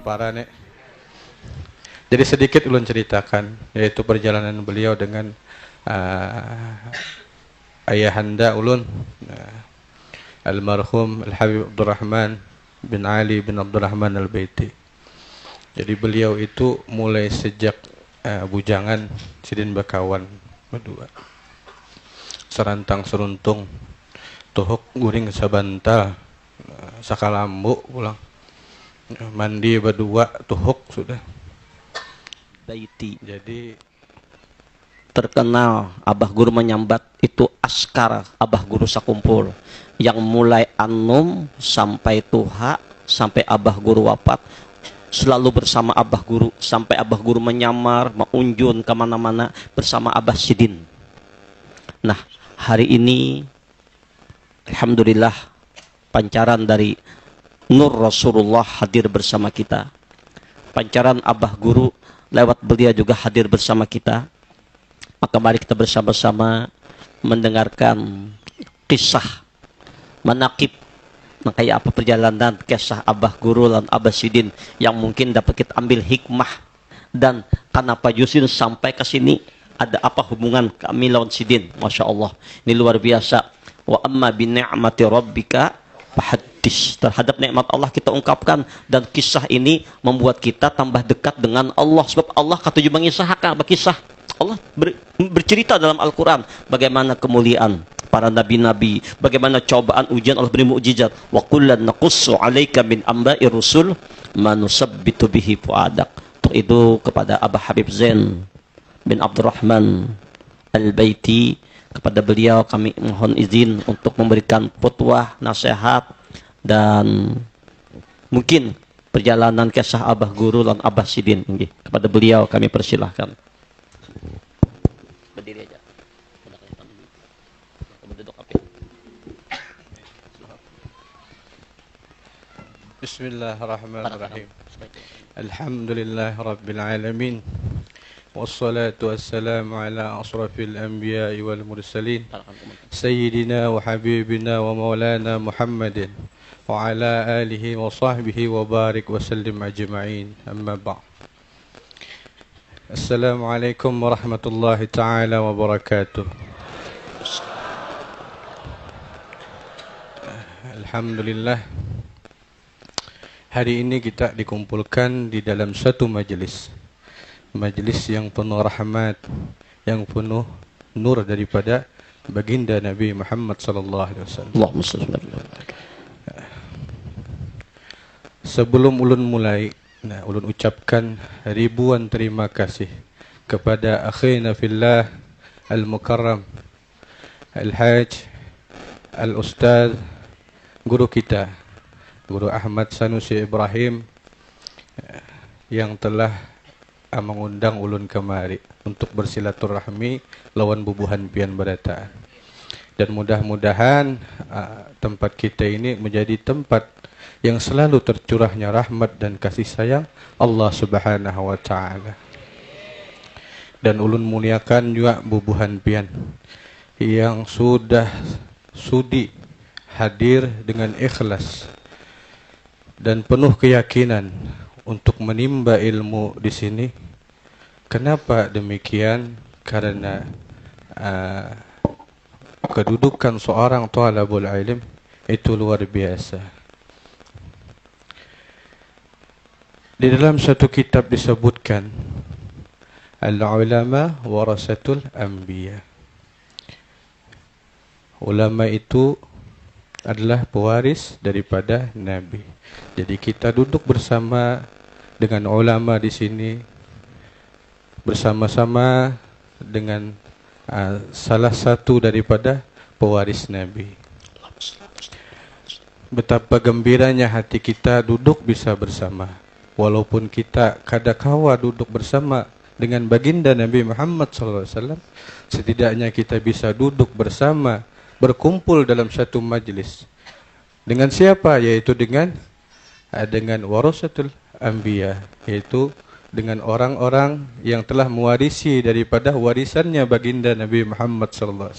parane. Jadi sedikit ulun ceritakan, yaitu perjalanan beliau dengan ayahanda ulun, almarhum Al-Habib Abdurrahman bin Ali bin Abdurrahman Al-Baiti. Jadi beliau itu mulai sejak bujangan sidin bakawan berdua. Serantang seruntung, tuhuk guring sabantal, sakalambu pulang. Mandi berdua, tuhuk sudah. Baiti. Jadi Terkenal Abah Guru menyambat itu askar Abah Guru sakumpul. Yang mulai anum sampai tuha, sampai Abah Guru wafat, selalu bersama Abah Guru. Sampai Abah Guru menyamar, meunjun kemana-mana bersama Abah Sidin. Nah, hari ini alhamdulillah pancaran dari Nur Rasulullah hadir bersama kita. Pancaran Abah Guru lewat beliau juga hadir bersama kita. Maka mari kita bersama-sama mendengarkan kisah manaqib, kayak apa perjalanan kisah Abah Guru dan Abah Sidin yang mungkin dapat kita ambil hikmah. Dan kenapa Yusin sampai ke sini, ada apa hubungan kami lawan Sidin. Masya Allah, ini luar biasa. Wa amma bi ni'mati rabbika fahaddis. Terhadap nikmat Allah kita ungkapkan, dan kisah ini membuat kita tambah dekat dengan Allah. Sebab Allah kata juga mengisahkan kisah. Allah bercerita dalam Al-Quran bagaimana kemuliaan para nabi-nabi, bagaimana cobaan ujian Allah beri mukjizat. Wa kullan naqussu 'alaika min amba'i rusul ma nusabbitu bihi fuadak. Untuk itu kepada Abah Habib Zain bin Abdurrahman Al-Baiti, kepada beliau kami mohon izin untuk memberikan fatwa, nasihat, dan mungkin perjalanan kisah Abah Guru dan Abah Sidin. Kepada beliau kami persilahkan. Berdiri aja. Bismillahirrahmanirrahim. Alhamdulillah Rabbil Alamin. Wassalatu wassalamu ala asrafil anbiya'i wal mursalin, Sayyidina wa Habibina wa Maulana Muhammadin wa ala alihi wa sahbihi wa barik wa sallim ajma'in. Amma ba'd. Assalamualaikum warahmatullahi ta'ala wabarakatuh. Alhamdulillah, hari ini kita dikumpulkan di dalam satu majelis yang penuh rahmat, yang penuh nur daripada baginda Nabi Muhammad sallallahu alaihi wasallam. Sebelum ulun mulai, ulun ucapkan ribuan terima kasih kepada akhina fillah al-mukarram al-haj al-ustaz guru kita, Guru Ahmad Sanusi Ibrahim, yang telah mengundang ulun kemari untuk bersilaturahmi lawan bubuhan pian berataan. Dan mudah-mudahan tempat kita ini menjadi tempat yang selalu tercurahnya rahmat dan kasih sayang Allah Subhanahu wa ta'ala. Dan ulun muliakan juga bubuhan pian yang sudah sudi hadir dengan ikhlas dan penuh keyakinan untuk menimba ilmu di sini. Kenapa demikian? Karena kedudukan seorang talabul ilm itu luar biasa. Di dalam satu kitab disebutkan al-ulama warasatul anbiya. Ulama itu adalah pewaris daripada nabi. Jadi kita duduk bersama dengan ulama di sini, bersama-sama dengan salah satu daripada pewaris nabi. Betapa gembiranya hati kita duduk bisa bersama. Walaupun kita kadakawa duduk bersama dengan baginda Nabi Muhammad SAW, setidaknya kita bisa duduk bersama, berkumpul dalam satu majlis. Dengan siapa? Yaitu dengan warasatul anbiya, yaitu dengan orang-orang yang telah mewarisi daripada warisannya baginda Nabi Muhammad SAW.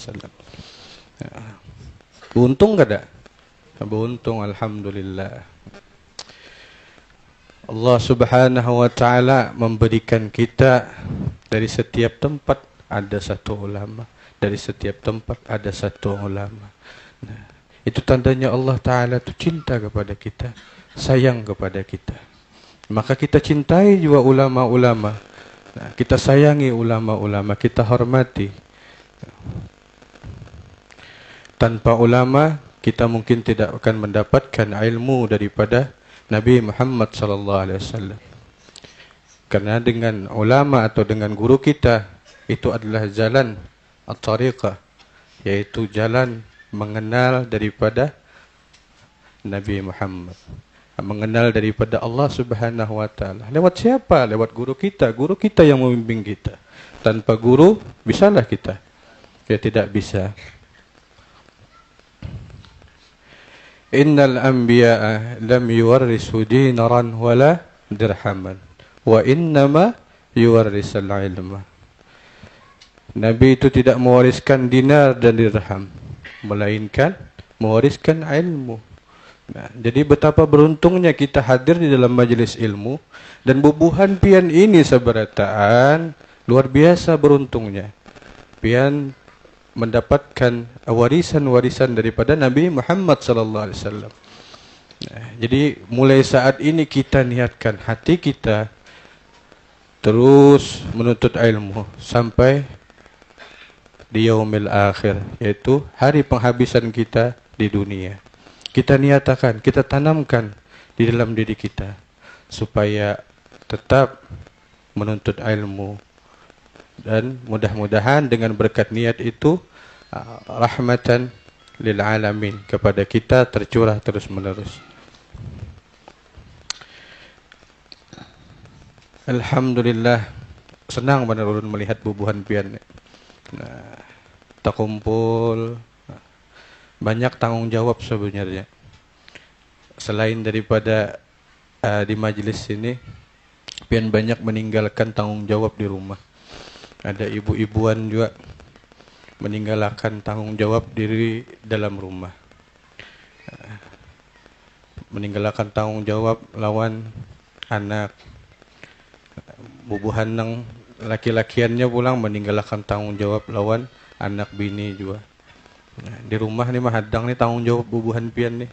Beruntung gak ada? Beruntung, alhamdulillah. Allah Subhanahu wa taala memberikan kita dari setiap tempat ada satu ulama, dari setiap tempat ada satu ulama. Nah, itu tandanya Allah taala itu cinta kepada kita, sayang kepada kita. Maka kita cintai juga ulama-ulama. Nah, kita sayangi ulama-ulama, kita hormati. Tanpa ulama kita mungkin tidak akan mendapatkan ilmu daripada Nabi Muhammad sallallahu alaihi wasallam. Karena dengan ulama atau dengan guru kita itu adalah jalan at-tariqah, yaitu jalan mengenal daripada Nabi Muhammad, mengenal daripada Allah Subhanahu wa taala. Lewat siapa? Lewat guru kita. Guru kita yang membimbing kita. Tanpa guru bisalah kita? Ya tidak bisa. Innal anbiya'a lam yuwarrisu dinaran wala dirhaman wa innama yuwarrisal ilma. Nabi itu tidak mewariskan dinar dan dirham, melainkan mewariskan ilmu. Nah, jadi betapa beruntungnya kita hadir di dalam majelis ilmu, dan bubuhan pian ini seberataan luar biasa beruntungnya. Pian mendapatkan warisan-warisan daripada Nabi Muhammad sallallahu alaihi wasallam. Nah, jadi mulai saat ini kita niatkan hati kita terus menuntut ilmu sampai di yaumil akhir, yaitu hari penghabisan kita di dunia. Kita niatakan, kita tanamkan di dalam diri kita supaya tetap menuntut ilmu. Dan mudah-mudahan dengan berkat niat itu rahmatan lil alamin kepada kita tercurah terus menerus. Alhamdulillah, senang benar ulun melihat bubuhan pian. Nah, terkumpul banyak tanggung jawab sebenarnya. Selain daripada di majelis ini, pian banyak meninggalkan tanggung jawab di rumah. Ada ibu-ibuan juga meninggalkan tanggung jawab diri dalam rumah. Meninggalkan tanggung jawab lawan anak. Bubuhan nang laki-lakiannya pulang meninggalkan tanggung jawab lawan anak bini juga. Nah, di rumah nih mah hadang nih tanggung jawab bubuhan pian nih.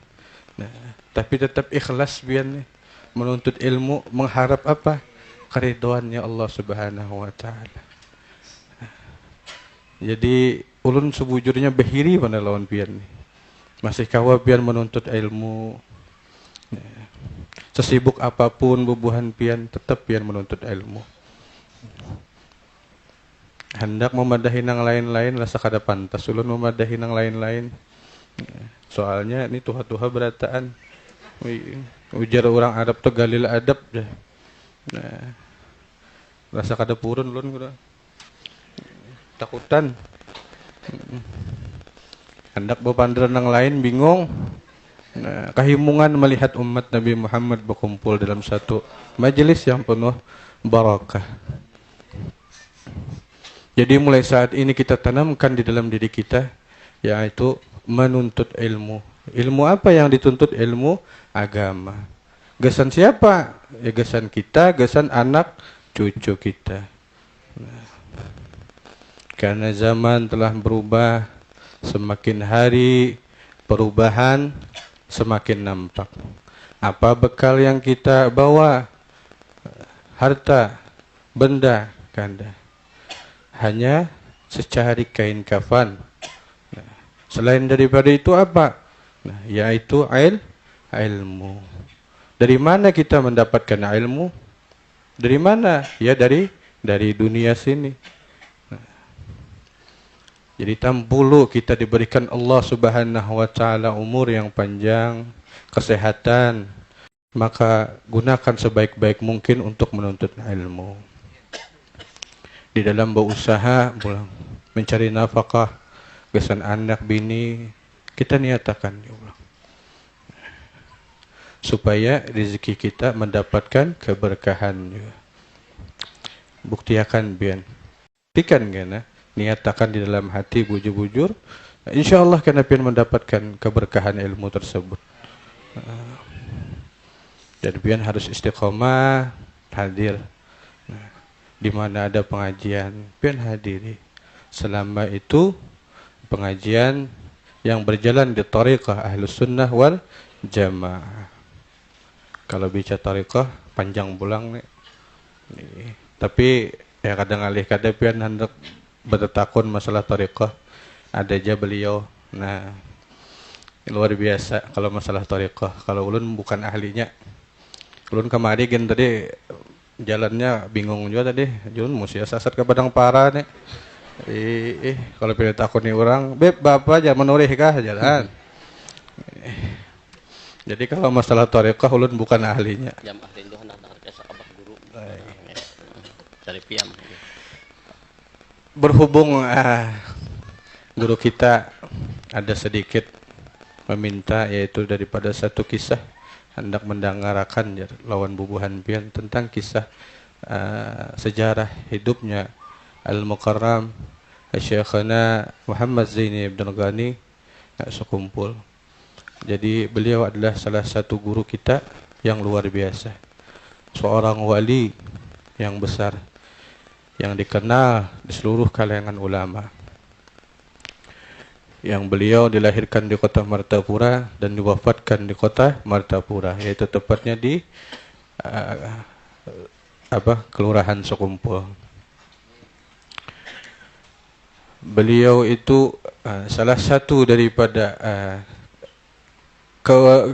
Nah, tapi tetap ikhlas pian nih menuntut ilmu, mengharap apa? Keridhoannya Allah Subhanahu wa taala. Jadi ulun sebujurnya behiri pada lawan pian nih. Masih kawa pian menuntut ilmu. Sesibuk apapun bubuhan pian, tetap pian menuntut ilmu. Hendak memadahi nang lain-lain lah sakada pantas ulun memadahi nang lain-lain. Soalnya ini tuha-tuha berataan. Ujar orang Arab tuh galil adab dah. Nah, rasa kada purun ulun kuda. Takutan. Hendak berpandang nang lain bingung. Nah, kehimungan melihat umat Nabi Muhammad berkumpul dalam satu majelis yang penuh barakah. Jadi mulai saat ini kita tanamkan di dalam diri kita, yaitu menuntut ilmu. Ilmu apa yang dituntut? Ilmu agama. Gesan siapa? Ya gesan kita, gesan anak cucu kita. Nah, karena zaman telah berubah, semakin hari perubahan semakin nampak. Apa bekal yang kita bawa? Harta, benda, kanda. Hanya secari kain kafan. Nah, selain daripada itu apa? Nah, yaitu ilmu. Dari mana kita mendapatkan ilmu? Dari mana? Ya dari dunia sini. Jadi tampulu kita diberikan Allah Subhanahu wa taala umur yang panjang, kesehatan, maka gunakan sebaik-baik mungkin untuk menuntut ilmu. Di dalam berusaha mencari nafkah, gesan anak bini, kita niatakan ya Allah. Supaya rezeki kita mendapatkan keberkahan juga. Buktiakan bian. Buktikan gana. Niatakan di dalam hati bujur-bujur, insyaallah kena pian mendapatkan keberkahan ilmu tersebut. Jadi pian harus istiqomah, hadir. Nah, di mana ada pengajian, pian hadiri. Selama itu pengajian yang berjalan di thariqah Ahlus Sunnah wal Jamaah. Kalau bicara thariqah panjang bulang nih. Tapi ya kadang alih kada pian hendak bertakun masalah thariqah. Ada aja beliau. Nah, luar biasa kalau masalah thariqah. Kalau ulun bukan ahlinya. Ulun kemari gen tadi jalannya bingung juga tadi. Ulun mesti sasat ke Padang Para nih. Kalau pilih takut nih orang, beb bapak jangan menurih kah jalan. Jadi kalau masalah thariqah ulun bukan ahlinya. Jam ahli itu hendak desa abah guru. Cari piam. Berhubung guru kita ada sedikit meminta, yaitu daripada satu kisah hendak mendengarkan lawan bubuhan pian tentang kisah sejarah hidupnya Al-Mukarram Syekhana Muhammad Zaini Ibn Ghani sekumpul. Jadi beliau adalah salah satu guru kita yang luar biasa. Seorang wali yang besar, yang dikenal di seluruh kalangan ulama. Yang beliau dilahirkan di kota Martapura dan diwafatkan di kota Martapura, yaitu tepatnya di Kelurahan Sekumpul. Beliau itu salah satu daripada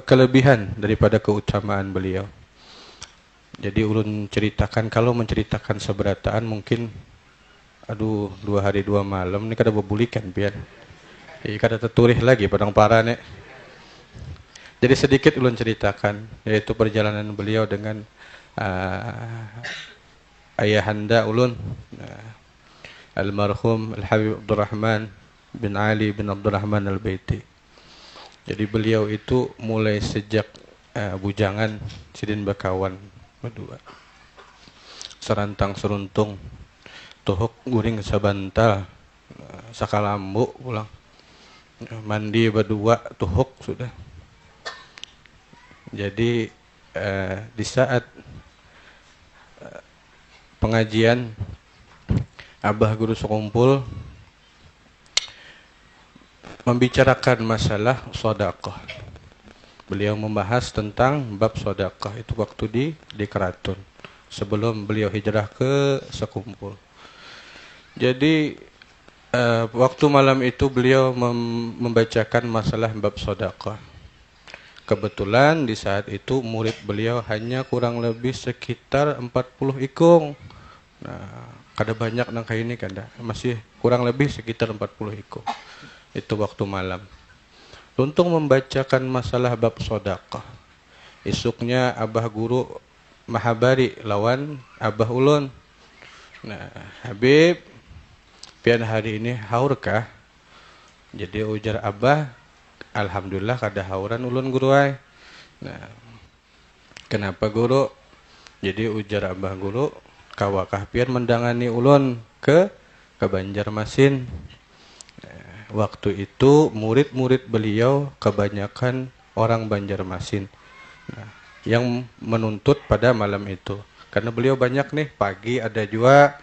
kelebihan daripada keutamaan beliau. Jadi ulun ceritakan, kalau menceritakan seberataan mungkin 2 hari 2 malam ini kada bebulikan pian. Kada terturih lagi Padang Para nek. Jadi sedikit ulun ceritakan, yaitu perjalanan beliau dengan ayahanda ulun, almarhum Al-Habib Abdurrahman bin Ali bin Abdurrahman Al-Baiti. Jadi beliau itu mulai sejak bujangan sidin bakawan berdua. Serantang seruntung, tuhuk guring sabantal, sakalambu pulang. Mandi berdua tuhuk sudah. Jadi di saat pengajian Abah Guru Sekumpul membicarakan masalah sedekah. Beliau membahas tentang bab sedekah itu waktu di Keraton sebelum beliau hijrah ke Sekumpul. Jadi waktu malam itu beliau membacakan masalah bab sedekah. Kebetulan di saat itu murid beliau hanya kurang lebih sekitar 40 ikung. Nah, kada banyak nang kayak ini kada, masih kurang lebih sekitar 40 ikung. Itu waktu malam. Untuk membacakan masalah bab sedekah. Isuknya Abah Guru mahabari lawan Abah ulun. Nah, Habib, pian hari ini haurkah? Jadi ujar Abah, alhamdulillah kada hauran ulun guru ay. Nah, kenapa guru? Jadi ujar Abah Guru, kawakah pian mendangani ulun ke Banjarmasin. Waktu itu murid-murid beliau kebanyakan orang Banjarmasin. Nah, yang menuntut pada malam itu. Karena beliau banyak nih, pagi ada juga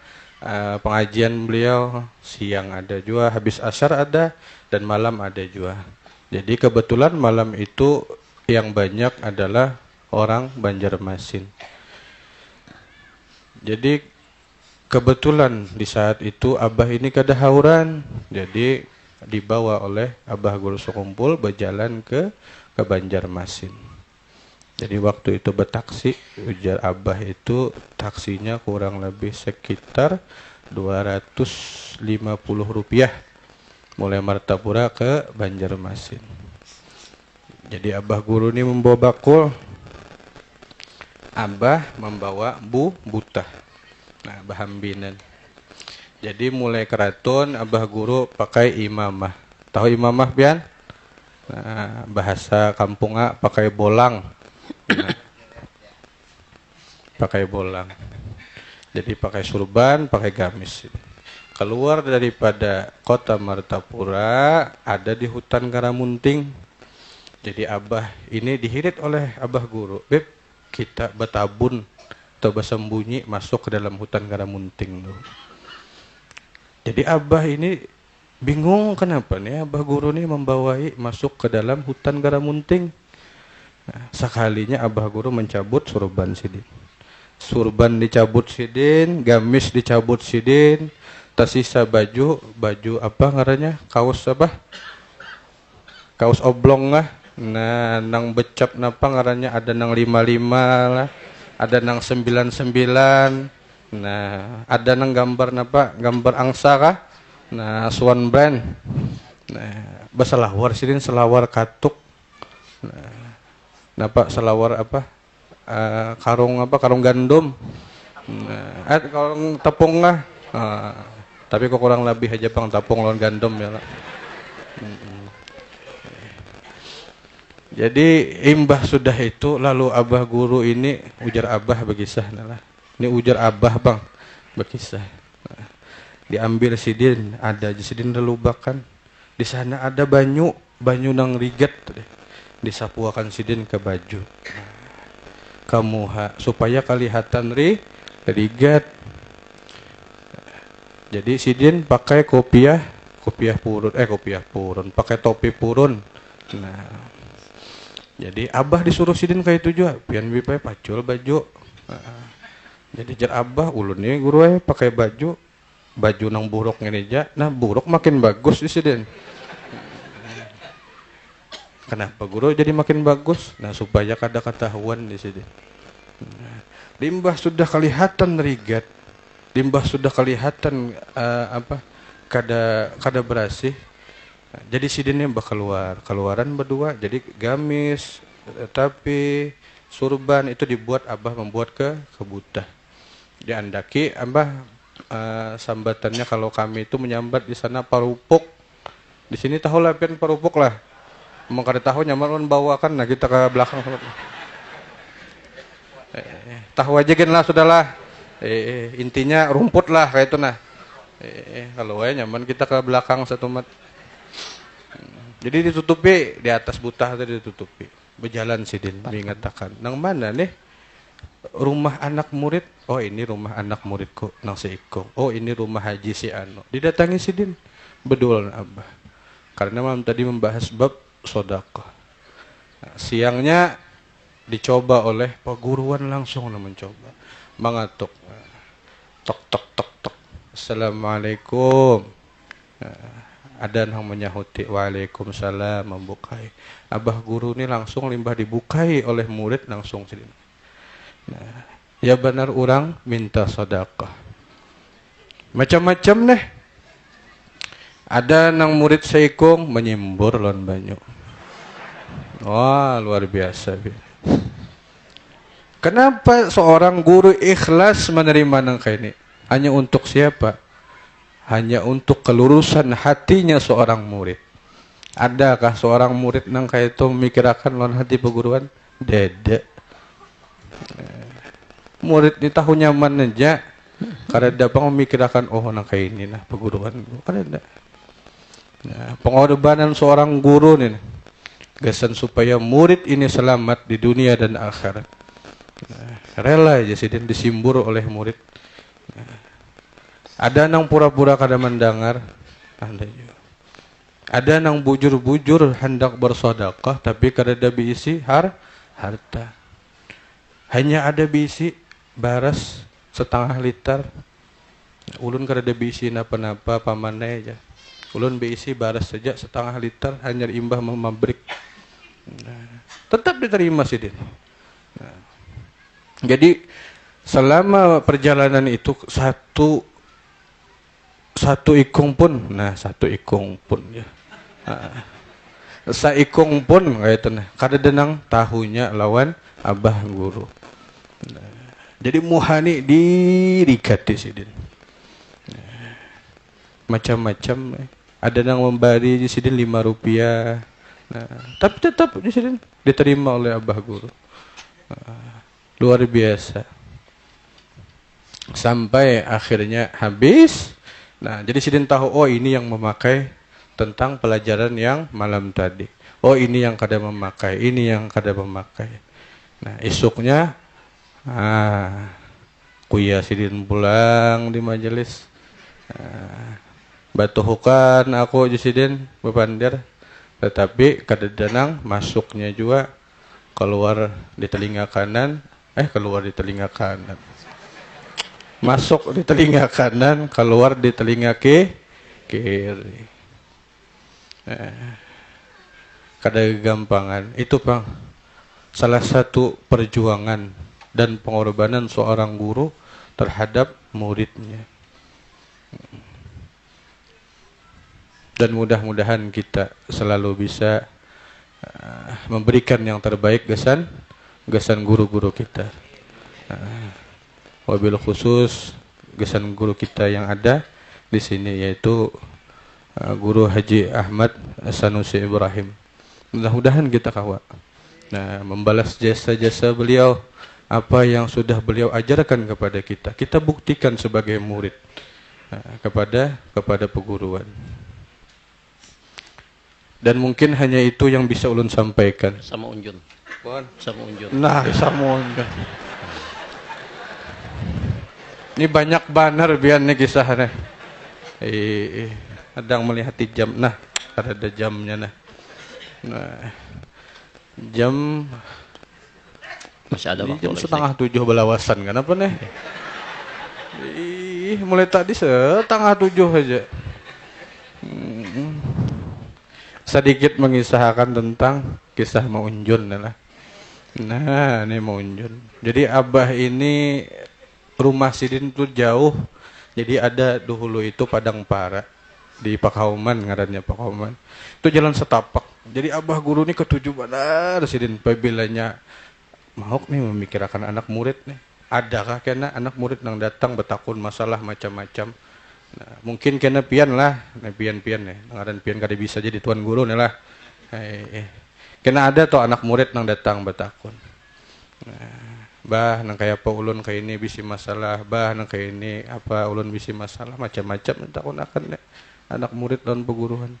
pengajian beliau, siang ada juga, habis asyar ada, dan malam ada juga. Jadi kebetulan malam itu yang banyak adalah orang Banjarmasin. Jadi kebetulan di saat itu Abah ini kada hauran. Jadi dibawa oleh Abah Guru Sekumpul berjalan ke Banjarmasin. Jadi waktu itu bertaksi, ujar Abah itu taksinya kurang lebih sekitar 250 rupiah mulai Martapura ke Banjarmasin. Jadi Abah Guru ini membawa bakul, Abah membawa buta. Nah, bahambinan. Jadi mulai Keraton Abah Guru pakai imamah. Tahu imamah pian? Nah, bahasa kampungnya pakai bolang. Nah, pakai bolang. Jadi pakai surban, pakai gamis. Keluar daripada kota Martapura, ada di hutan Karamunting. Jadi Abah ini dihirit oleh Abah Guru. Beb, kita bertabun atau bersembunyi masuk ke dalam hutan Garamunting tuh. Jadi Abah ini bingung kenapa nih Abah Guru nih membawai masuk ke dalam hutan Garamunting. Nah, sekalinya Abah Guru mencabut surban Sidin. Surban dicabut Sidin, gamis dicabut Sidin, tersisa baju apa ngarannya? Kaos apa? Kaos oblong lah. Nah, nang becap napa ngarannya ada nang 55 lah. Ada nang 99. Nah, ada nang gambar napa? Gambar angsa kah? Nah, Swan Brand. Nah, basalawar Sidin selawar katuk. Nah, napa selawar apa? Karung apa? Karung gandum. Nah, karung tepung lah. Tapi kok kurang lebih aja pang tepung lawan gandum ya lah. Jadi imbah sudah itu lalu Abah Guru ini ujar Abah begisah lah. Ini ujar Abah bang begisah. Nah, diambil Sidin, ada Sidin relubakan. Di sana ada banyu nang riget. Disapuakan Sidin ke baju. Kamuha supaya kelihatan riget. Jadi Sidin pakai kopiah purun, pakai topi purun. Nah, jadi Abah disuruh Sidin kayak itu juga, pian bipai pacul baju. Jadi jar Abah ulun nih guru pakai baju nang buruk ngene aja. Nah, buruk makin bagus di Sidin. Kenapa guru jadi makin bagus? Nah, supaya kada ketahuan di Sidin. Nah, limbah sudah kelihatan rigat. Limbah sudah kelihatan kada berasih. Jadi Sidinnya keluaran berdua. Jadi gamis, tapi surban itu dibuat Abah membuat ke Buddha. Diandaki Abah sambatannya kalau kami itu menyambat di sana parupuk. Di sini tahu lah pian parupuk lah. Mau kada tahu nyaman bawakan. Nah kita ke belakang. Tahu aja kan lah sudahlah. Intinya rumput lah kayak itu nah. Kalau nyaman kita ke belakang satu mat. Jadi ditutupi di atas butah tadi ditutupi. Berjalan Sidin mengatakan, "Nang mana nih? Rumah anak murid. Oh, ini rumah anak muridku nang seikung. Oh, ini rumah Haji si Ano." Didatangi Sidin. Bedulan Abah. Karena malam tadi membahas bab sedekah. Nah, siangnya dicoba oleh perguruan langsung mencoba. Mengatuk. Tok tok tok tok. Assalamualaikum. Ada yang menyahuti waalaikumsalam membukai. Abah Guru ini langsung limbah dibukai oleh murid langsung Sidin. Nah, ya benar orang minta sedekah. Macam-macam nih. Ada nang murid seikung menyimbur lon banyu. Wah, luar biasa. Kenapa seorang guru ikhlas menerima nang kayak ini? Hanya untuk siapa? Hanya untuk kelurusan hatinya seorang murid. Adakah seorang murid nang kayak itu memikirkan lawan hati perguruan? Dede. Murid ini tahu nyaman aja. Karena dapat memikirkan nang kayak ini nah perguruan. Karena nah, pengorbanan seorang guru nih. Gasan supaya murid ini selamat di dunia dan akhirat. Nah, rela aja Sidin disimbur oleh murid. Nah, ada nang pura-pura kada mendengar, ada nang bujur-bujur hendak bersedekah tapi kada ada biisi harta. Hanya ada biisi baras setengah liter. Ulun kada ada biisi napa-napa pamanai aja. Ulun biisi baras saja setengah liter hanya imbah memabrik. Nah, tetap diterima Sidin. Nah, jadi selama perjalanan itu satu ikung pun ya. Saikung pun kayak itu nah. Kada denang tahunya lawan Abah Guru. Nah, jadi muhani dirikati Sidin. Nah, macam-macam. Ada nang memberi di Sidin 5 rupiah. Nah, tapi tetap di Sidin diterima oleh Abah Guru. Nah, luar biasa. Sampai akhirnya habis. Nah, jadi Sidin tahu, oh ini yang memakai tentang pelajaran yang malam tadi. Oh ini yang kada memakai, ini yang kada memakai. Nah, esoknya Kuya sidin pulang di majelis. Batuhukan aku jusidin bepandir, tetapi kadedanang masuknya juga keluar di telinga kanan, keluar di telinga kanan. Masuk di telinga kanan, keluar di telinga kiri. Kada gampangan. Itu Bang, salah satu perjuangan dan pengorbanan seorang guru terhadap muridnya. Dan mudah-mudahan kita selalu bisa memberikan yang terbaik gesan guru-guru kita. Wabil khusus gesan guru kita yang ada di sini, yaitu Guru Haji Ahmad Sanusi Ibrahim. Mudah-mudahan kita kawa membalas jasa-jasa beliau, apa yang sudah beliau ajarkan kepada kita, kita buktikan sebagai murid kepada peguruan. Dan mungkin hanya itu yang bisa ulun sampaikan. Sama Unjun. Sama Unjun. Sama Unjun. Ini banyak banner biarnya kisahnya. Sedang melihat di jam. Ada jamnya jam masih ada waktu. Jam 6:30 belawasan, kenapa nih? Mulai tadi 6:30 aja. Sedikit mengisahkan tentang kisah Maunjun lah. Ini Maunjun. Jadi Abah ini rumah Sidin tuh jauh. Jadi ada dahulu itu Padang Para di Pakauman, ngarannya Pakauman. Itu jalan setapak. Jadi Abah guru ini ketujuh benar Sidin pabilanya mau nih memikirkan anak murid nih. Adakah kena anak murid yang datang betakun masalah macam-macam. Mungkin kena pian lah, pian nih. Ngaran pian kada bisa jadi tuan guru nih lah. Kena ada tuh anak murid yang datang betakun. Bah nang kayak apa ulun kayak ini bisi masalah, bah nang kayak ini apa ulun bisi masalah macam-macam takun akan anak murid dan peguruan.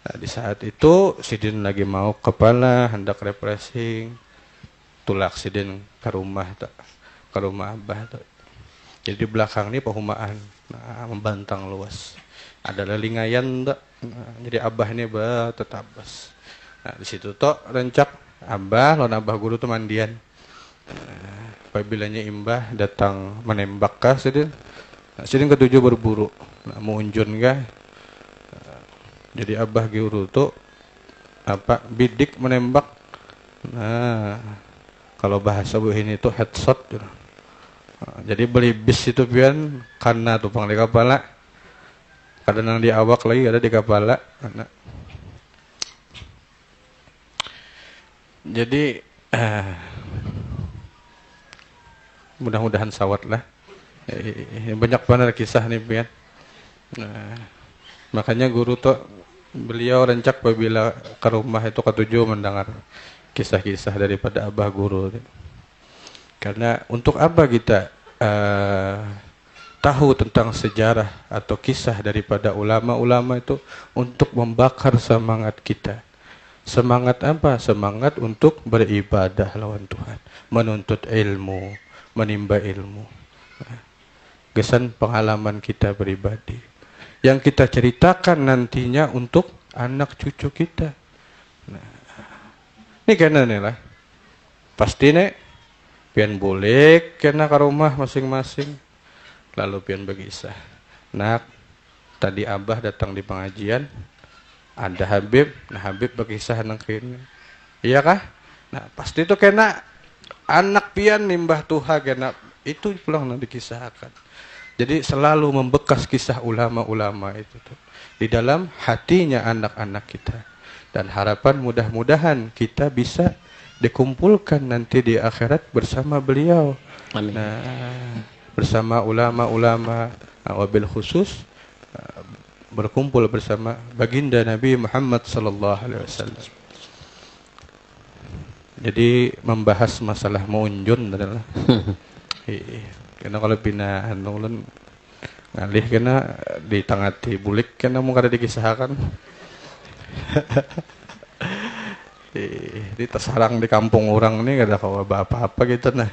Di saat itu Sidin lagi mau kepala hendak refreshing, tulak Sidin ke rumah Abah tuh. Jadi di belakang ini perumahan, membantang luas. Ada lelingayan tak? Jadi Abah ini tetap bas. Di situ tuh rencak Abah, lawan Abah guru tuh mandian. Apabila Imbah datang menembak kah Sidin? Sidin ketujuh berburu. Mau unjun kah? Jadi Abah guru tuh bidik menembak. Kalau bahasa bu ini tuh headshot. Jadi beli bis itu pian karena tupang di kepala. Kadang di awak lagi ada di kepala. Jadi mudah-mudahan sawat lah. Banyak banget kisah nih pian. Makanya guru tuh beliau rencak apabila ke rumah itu ketujuh mendengar kisah-kisah daripada Abah guru. Karena untuk apa kita tahu tentang sejarah atau kisah daripada ulama-ulama itu? Untuk membakar semangat kita. Semangat apa? Semangat untuk beribadah lawan Tuhan, menuntut ilmu, menimba ilmu. Kesan pengalaman kita pribadi yang kita ceritakan nantinya untuk anak cucu kita. Ini kena nih lah. Pasti nih pian boleh kena ke rumah masing-masing. Lalu pian berkisah. Nak, tadi Abah datang di pengajian, ada Habib. Habib berkisah nang kini. Iya kah? Pasti itu kena anak pian nimbah Tuhan kena itu pulang nang dikisahkan. Jadi selalu membekas kisah ulama-ulama itu tuh di dalam hatinya anak-anak kita. Dan harapan mudah-mudahan kita bisa dikumpulkan nanti di akhirat bersama beliau. Amin. Bersama ulama-ulama, wabil khusus berkumpul bersama baginda Nabi Muhammad sallallahu alaihi wasallam. Jadi membahas masalah Maunjun adalah karena kalau pindah ulun ngalih kena ditangati bulik kena mau kada dikisahkan. Di tersarang di kampung orang ini kada kawa apa-apa gitu nah.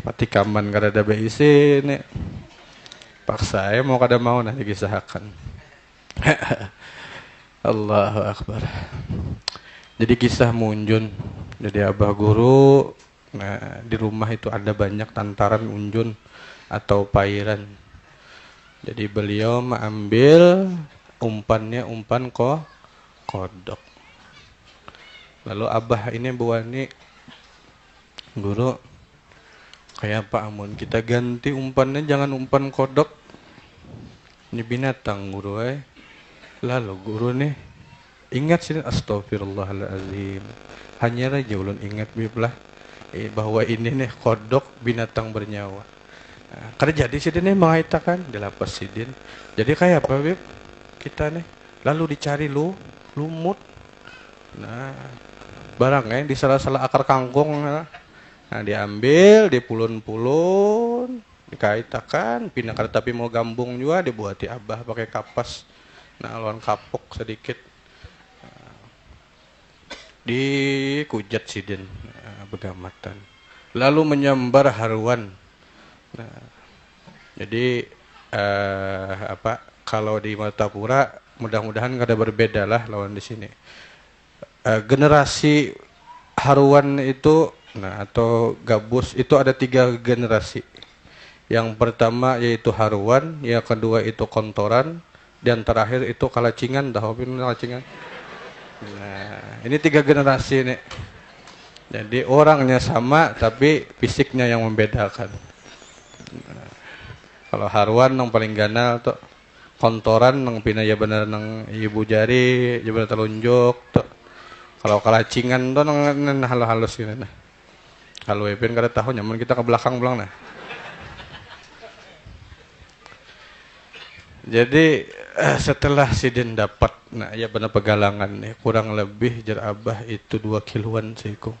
pati kaman kada ada beisi nih. Paksa mau kada mau nah dikisahkan. Allahu Akbar. Jadi kisah Munjun. Jadi abah guru, nah di rumah itu ada banyak tantaran unjun atau pairan. Jadi beliau mengambil umpannya umpan kodok. Lalu abah ini buani guru, kayak Pak Amun kita ganti umpannya jangan umpan kodok. Ini binatang guru Lalu guru nih ingat sini astagfirullahaladzim. Hanya aja ulun ingat biblah bahwa ini nih kodok binatang bernyawa. Nah, karena jadi sidin nih mengaitakan dilapas sidin. Jadi kayak apa bib? Kita nih lalu dicari lumut. Nah, barangnya di salah-salah akar kangkung. Nah, diambil, dipulun-pulun, dikaitakan, pindah tapi mau gambung juga dibuati abah pakai kapas. Nah, lawan kapok sedikit. Dikujat sidin begamatan. Lalu menyambar haruan. Nah, jadi kalau di Martapura mudah-mudahan kada berbeda lah lawan di sini. Generasi haruan itu atau gabus itu ada 3 generasi. Yang pertama yaitu haruan, yang kedua itu kontoran, dan terakhir itu kalacingan. Kalacingan. Nah, ini 3 generasi nih. Jadi orangnya sama tapi fisiknya yang membedakan. Nah, kalau haruan yang paling ganal tuh, kontoran yang pina ya bener nang ibu jari, ya bener telunjuk tuh. Kalau kalacingan tuh nang halus gini nah. Kalau epin kada tahu nyamun kita ke belakang belang nah. Jadi setelah sidin dapat, nah ya benar pegalangan nih, kurang lebih jar abah itu 2 kiloan siko.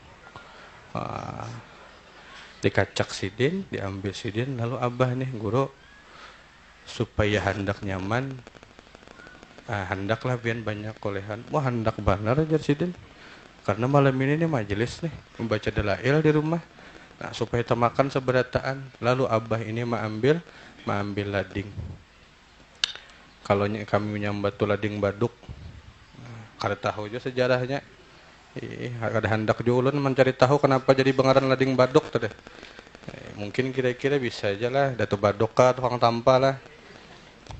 Dikacak sidin, diambil sidin, lalu abah nih guru supaya handak nyaman, handaklah biar banyak kolehan. Wah handak benar jar sidin, karena malam ini nih majelis nih membaca dalail di rumah. Nah supaya temakan seberataan, lalu abah ini mengambil lading. Kalau kami menyambat tuh lading baduk, kada tahu aja sejarahnya. Kada hendak juga ulun mencari tahu kenapa jadi bengaran lading baduk tadi. Mungkin kira-kira bisa aja lah, datu baduk kah, tukang tampa lah.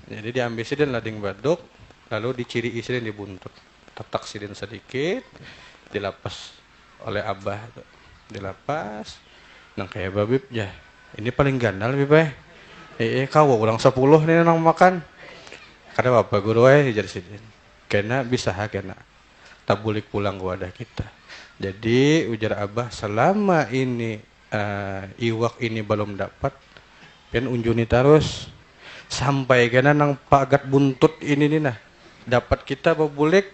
Jadi diambil sidin lading baduk, lalu diciri sidin dibuntut, tatak sidin sedikit, dilapas oleh abah, dilapas. Nang kayak babib ya, ini paling ganal bib kau ulang 10 nih nang makan. Karena bapak guru jar sidin, kena bisa kena tabulik pulang ke wadah kita. Jadi ujar abah selama ini iwak ini belum dapat, kan unjuni terus sampai kena nang pagat buntut ini nih nah dapat kita babulik.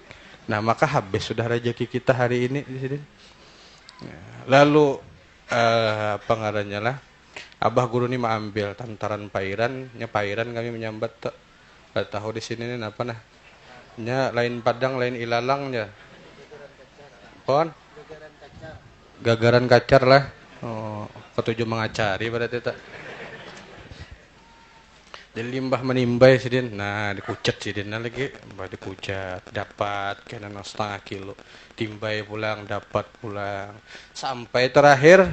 Nah maka habis sudah rezeki kita hari ini di sini. Lalu apa ngarannya lah, abah guru ini mengambil tantaran pairan kami menyambat tahu di sini nih apa nah nya lain padang lain ilalangnya pon gagaran kacar lah ketujuh mengacari pada teta jadi limbah menimbai sidin. Nah dikucat sidin lagi dikucat dapat kena 1,5 kilo, timbai pulang dapat pulang sampai terakhir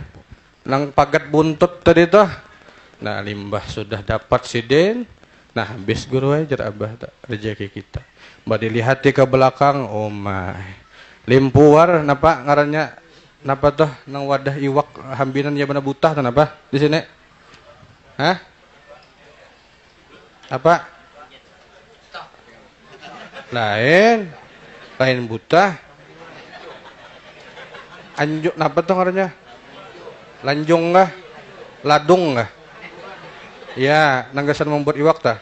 nang pagat buntut tadi tuh. Nah limbah sudah dapat sidin. Nah habis guru ajar abah tak rezeki kita. Mbak dilihat ke belakang, oh my, limpuar napa ngarannya napa tuh nang wadah iwak hambinan ya bener butah tuh napa di sini? Hah? Apa? Lain butah. Anjuk napa tuh ngarannya? Lanjung kah? Ladung kah? Ya, nanggasan membuat iwak tah.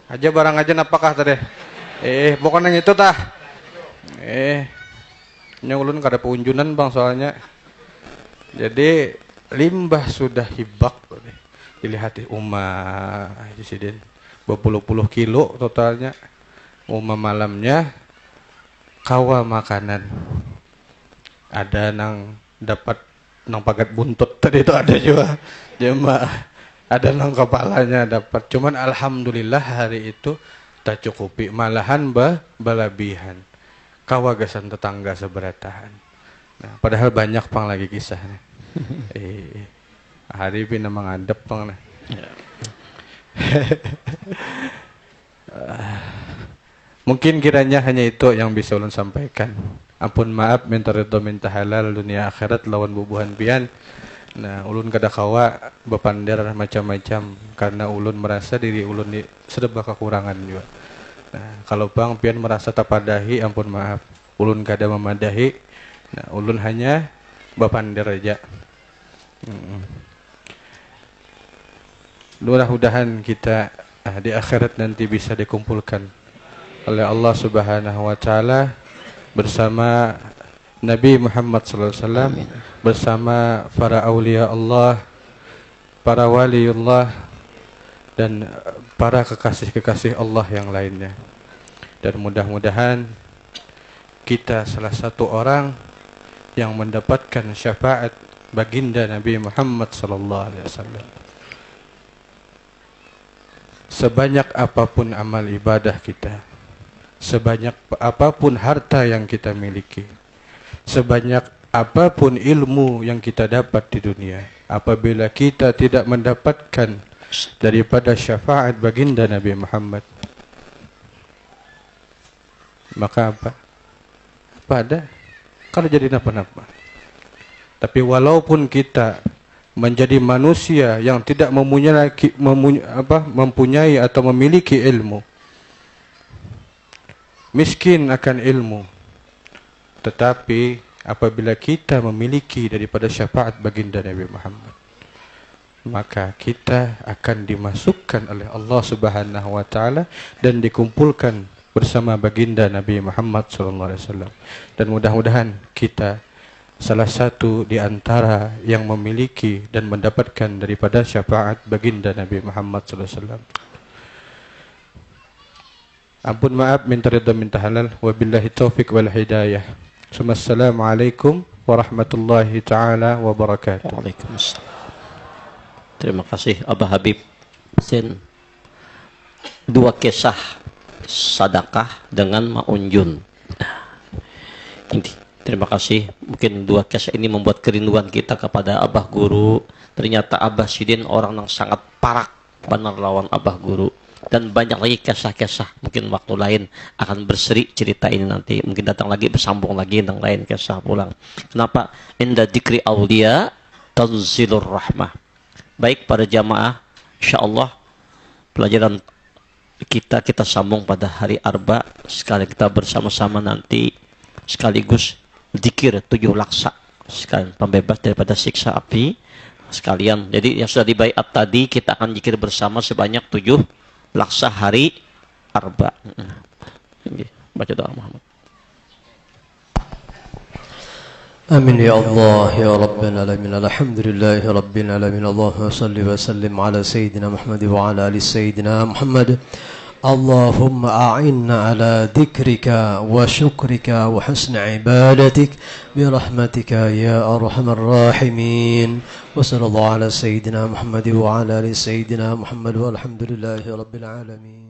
Aja barang aja napakah tadi? Bukan yang itu tah. Nyulun kada peunjunan bang soalnya. Jadi limbah sudah hibak. Dilihat umah di sidin. Berpuluh-puluh kilo totalnya. Umah malamnya kawa makanan. Ada nang dapat nang pagat buntut tadi itu ada juga jemaah, ada nang kepalanya dapat. Cuman alhamdulillah hari itu tak cukupi, malahan balabihan kawagasan tetangga seberatahan. Nah, padahal banyak pang lagi kisahnya. Hari ini mengadep pang nah. Mungkin kiranya hanya itu yang bisa ulun sampaikan. Ampun maaf, minta ridho minta halal dunia akhirat lawan bubuhan pian. Nah, ulun kada kawa bepander macam-macam karena ulun merasa diri ulun serba kekurangan juga. Nah, kalau bang pian merasa tapadahi, ampun maaf, ulun kada memadahi. Nah, ulun hanya bepander aja. Mudah-mudahan kita di akhirat nanti bisa dikumpulkan oleh Allah Subhanahu wa taala bersama Nabi Muhammad sallallahu alaihi wasallam, bersama para aulia Allah, para waliullah dan para kekasih-kekasih Allah yang lainnya. Dan mudah-mudahan kita salah satu orang yang mendapatkan syafaat baginda Nabi Muhammad sallallahu alaihi wasallam. Sebanyak apapun amal ibadah kita, sebanyak apapun harta yang kita miliki, sebanyak apapun ilmu yang kita dapat di dunia, apabila kita tidak mendapatkan daripada syafaat baginda Nabi Muhammad, maka apa? Apa ada? Kalau jadi napa-napa. Tapi walaupun kita menjadi manusia yang tidak mempunyai atau memiliki ilmu, miskin akan ilmu, tetapi apabila kita memiliki daripada syafaat baginda Nabi Muhammad, maka kita akan dimasukkan oleh Allah Subhanahu wa taala dan dikumpulkan bersama baginda Nabi Muhammad sallallahu alaihi wasallam. Dan mudah-mudahan kita salah satu di antara yang memiliki dan mendapatkan daripada syafaat baginda Nabi Muhammad sallallahu alaihi wasallam. Ampun maaf, minta ridha minta halal, wabillahi taufik wal hidayah. Assalamualaikum warahmatullahi taala wabarakatuh. Waalaikumsalam. Terima kasih Abah Habib. Sen dua kisah sedekah dengan maunjun. Terima kasih. Mungkin dua kisah ini membuat kerinduan kita kepada Abah Guru. Ternyata Abah Sidin orang yang sangat parak benar lawan Abah Guru. Dan banyak lagi kisah-kisah. Mungkin waktu lain akan berseri cerita ini nanti. Mungkin datang lagi, bersambung lagi dengan lain kisah pulang. Kenapa? Inda dzikri aulia tanzilur rahmah. Baik para jamaah, insyaallah pelajaran kita sambung pada hari Arba. Sekali kita bersama-sama nanti sekaligus zikir 7 laksa sekalian pembebas daripada siksa api sekalian. Jadi yang sudah dibaiat tadi kita akan zikir bersama sebanyak 7 laksa hari Arba. Baca doa Muhammad. آمين يا الله يا رب العالمين. الحمد لله رب العالمين. اللهم صل وسلم على سيدنا محمد وعلى آل سيدنا محمد. اللهم أعنا على ذكرك وشكرك وحسن عبادتك برحمتك يا أرحم الراحمين. وصلى الله على سيدنا محمد وعلى آل سيدنا محمد والحمد لله رب العالمين.